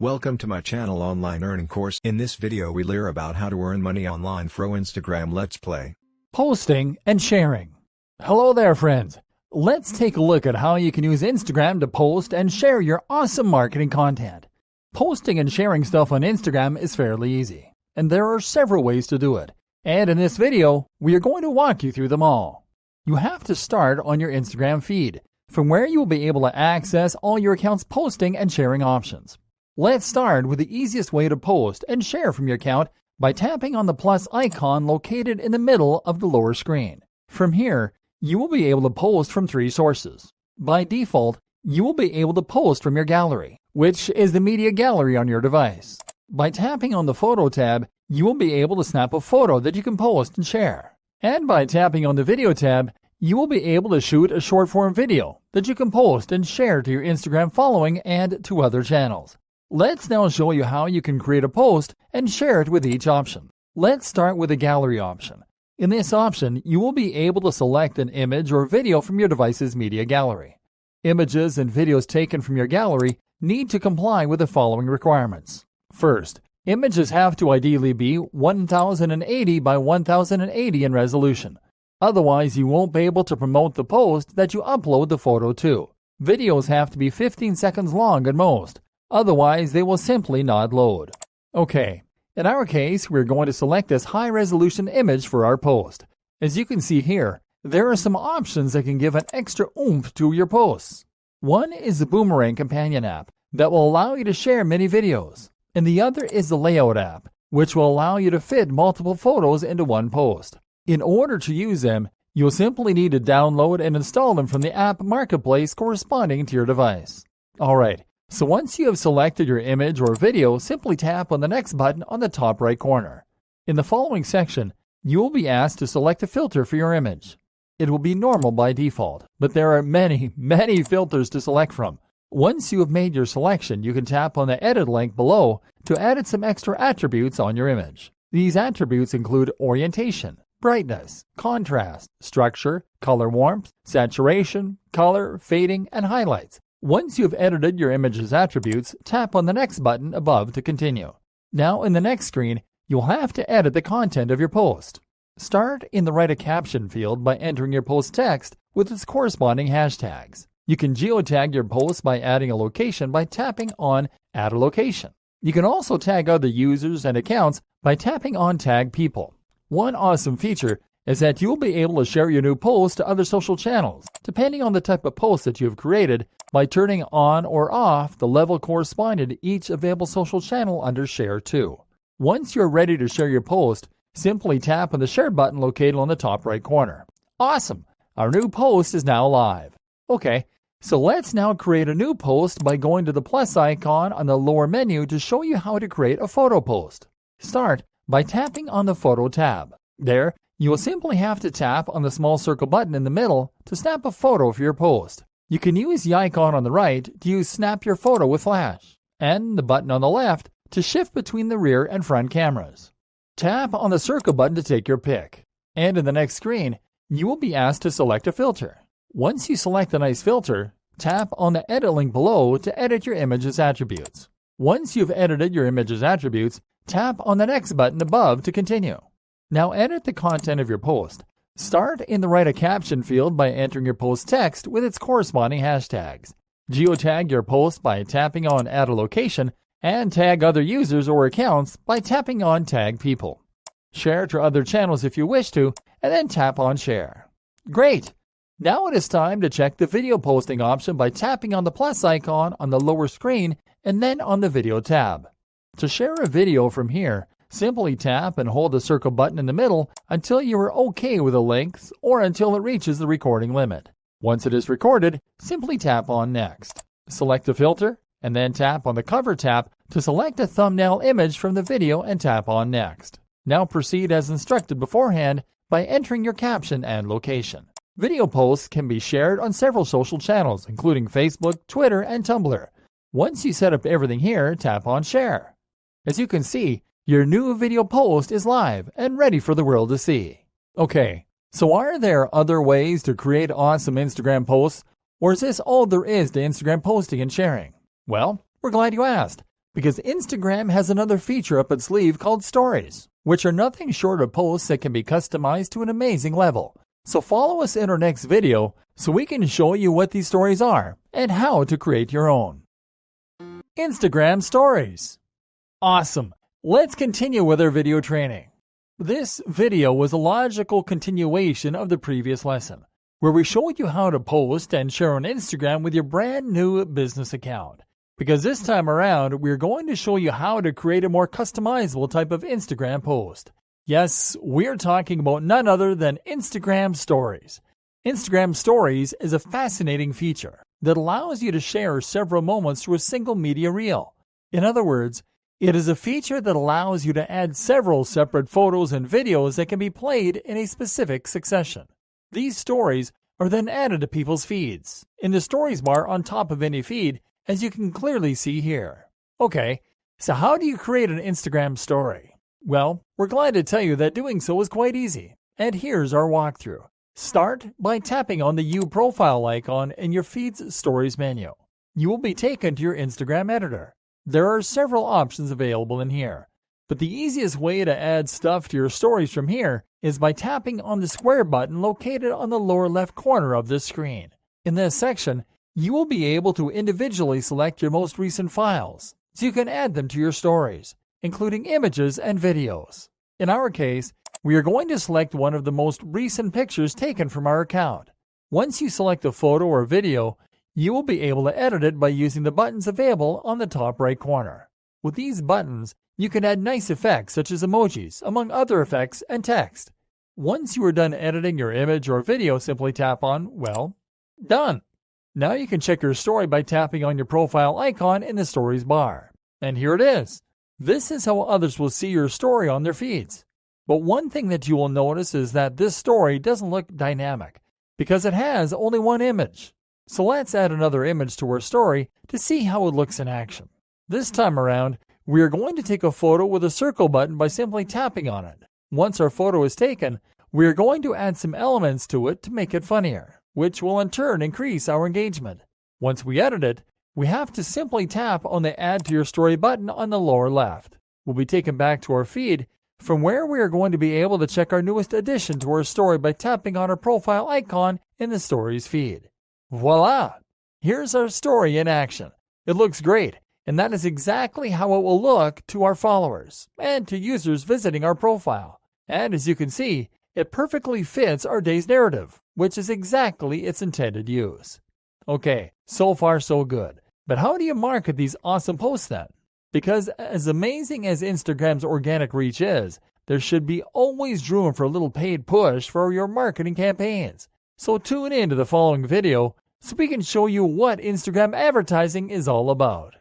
Welcome to my channel Online Earning Course. In this video we learn about how to earn money online through Instagram Let's Play. Posting and sharing. Hello there friends. Let's take a look at how you can use Instagram to post and share your awesome marketing content. Posting and sharing stuff on Instagram is fairly easy, and there are several ways to do it. And in this video, we are going to walk you through them all. You have to start on your Instagram feed, from where you will be able to access all your account's posting and sharing options. Let's start with the easiest way to post and share from your account by tapping on the plus icon located in the middle of the lower screen. From here, you will be able to post from three sources. By default, you will be able to post from your gallery, which is the media gallery on your device. By tapping on the photo tab, you will be able to snap a photo that you can post and share. And by tapping on the video tab, you will be able to shoot a short form video that you can post and share to your Instagram following and to other channels. Let's now show you how you can create a post and share it with each option. Let's start with the gallery option. In this option, you will be able to select an image or video from your device's media gallery. Images and videos taken from your gallery need to comply with the following requirements. First, images have to ideally be 1080 by 1080 in resolution. Otherwise, you won't be able to promote the post that you upload the photo to. Videos have to be 15 seconds long at most. Otherwise, they will simply not load. Okay, in our case, we're going to select this high-resolution image for our post. As you can see here, there are some options that can give an extra oomph to your posts. One is the Boomerang companion app that will allow you to share many videos. And the other is the Layout app, which will allow you to fit multiple photos into one post. In order to use them, you'll simply need to download and install them from the app marketplace corresponding to your device. Alright. So once you have selected your image or video, simply tap on the next button on the top right corner. In the following section, you will be asked to select a filter for your image. It will be normal by default, but there are many filters to select from. Once you have made your selection, you can tap on the edit link below to add some extra attributes on your image. These attributes include orientation, brightness, contrast, structure, color warmth, saturation, color, fading, and highlights. Once you have edited your image's attributes, tap on the next button above to continue. Now in the next screen, you'll have to edit the content of your post. Start in the Write a Caption field by entering your post text with its corresponding hashtags. You can geotag your post by adding a location by tapping on Add a Location. You can also tag other users and accounts by tapping on Tag People. One awesome feature is that you'll be able to share your new post to other social channels, depending on the type of post that you have created, by turning on or off the level corresponding to each available social channel under Share To. Once you're ready to share your post, simply tap on the Share button located on the top right corner. Awesome! Our new post is now live. Okay, so let's now create a new post by going to the plus icon on the lower menu to show you how to create a photo post. Start by tapping on the Photo tab. There, you will simply have to tap on the small circle button in the middle to snap a photo for your post. You can use the icon on the right to use Snap Your Photo with Flash, and the button on the left to shift between the rear and front cameras. Tap on the circle button to take your pick, and in the next screen, you will be asked to select a filter. Once you select a nice filter, tap on the edit link below to edit your image's attributes. Once you've edited your image's attributes, tap on the next button above to continue. Now edit the content of your post. Start in the Write a Caption field by entering your post text with its corresponding hashtags. Geotag your post by tapping on Add a Location, and tag other users or accounts by tapping on Tag People. Share to other channels if you wish to, and then tap on Share. Great! Now it is time to check the video posting option by tapping on the plus icon on the lower screen and then on the Video tab. To share a video from here, simply tap and hold the circle button in the middle until you are okay with the length or until it reaches the recording limit. Once it is recorded, simply tap on Next. Select the filter and then tap on the Cover tab to select a thumbnail image from the video and tap on Next. Now proceed as instructed beforehand by entering your caption and location. Video posts can be shared on several social channels, including Facebook, Twitter, and Tumblr. Once you set up everything here, tap on Share. As you can see, your new video post is live and ready for the world to see. Okay, so are there other ways to create awesome Instagram posts, or is this all there is to Instagram posting and sharing? Well, we're glad you asked. Because Instagram has another feature up its sleeve called Stories, which are nothing short of posts that can be customized to an amazing level. So follow us in our next video so we can show you what these stories are and how to create your own. Instagram Stories. Awesome! Let's continue with our video training. This video was a logical continuation of the previous lesson, where we showed you how to post and share on Instagram with your brand new business account. Because this time around, we're going to show you how to create a more customizable type of Instagram post. Yes, we're talking about none other than Instagram Stories. Instagram Stories is a fascinating feature that allows you to share several moments through a single media reel. In other words, it is a feature that allows you to add several separate photos and videos that can be played in a specific succession. These stories are then added to people's feeds, in the stories bar on top of any feed, as you can clearly see here. Okay, so how do you create an Instagram story? Well, we're glad to tell you that doing so is quite easy, and here's our walkthrough. Start by tapping on the You profile icon in your feed's Stories menu. You will be taken to your Instagram editor. There are several options available in here, but the easiest way to add stuff to your stories from here is by tapping on the square button located on the lower left corner of this screen. In this section, you will be able to individually select your most recent files, so you can add them to your stories, including images and videos. In our case, we are going to select one of the most recent pictures taken from our account. Once you select a photo or video, you will be able to edit it by using the buttons available on the top right corner. With these buttons, you can add nice effects such as emojis, among other effects, and text. Once you are done editing your image or video, simply tap on, well, done. Now you can check your story by tapping on your profile icon in the Stories bar. And here it is. This is how others will see your story on their feeds. But one thing that you will notice is that this story doesn't look dynamic, because it has only one image. So let's add another image to our story to see how it looks in action. This time around, we are going to take a photo with a circle button by simply tapping on it. Once our photo is taken, we are going to add some elements to it to make it funnier, which will in turn increase our engagement. Once we edit it, we have to simply tap on the Add to Your Story button on the lower left. We'll be taken back to our feed, from where we are going to be able to check our newest addition to our story by tapping on our profile icon in the Stories feed. Voila! Here's our story in action. It looks great, and that is exactly how it will look to our followers and to users visiting our profile. And as you can see, it perfectly fits our day's narrative, which is exactly its intended use. Okay, so far so good. But how do you market these awesome posts then? Because as amazing as Instagram's organic reach is, there should be always room for a little paid push for your marketing campaigns. So tune in to the following video so we can show you what Instagram advertising is all about.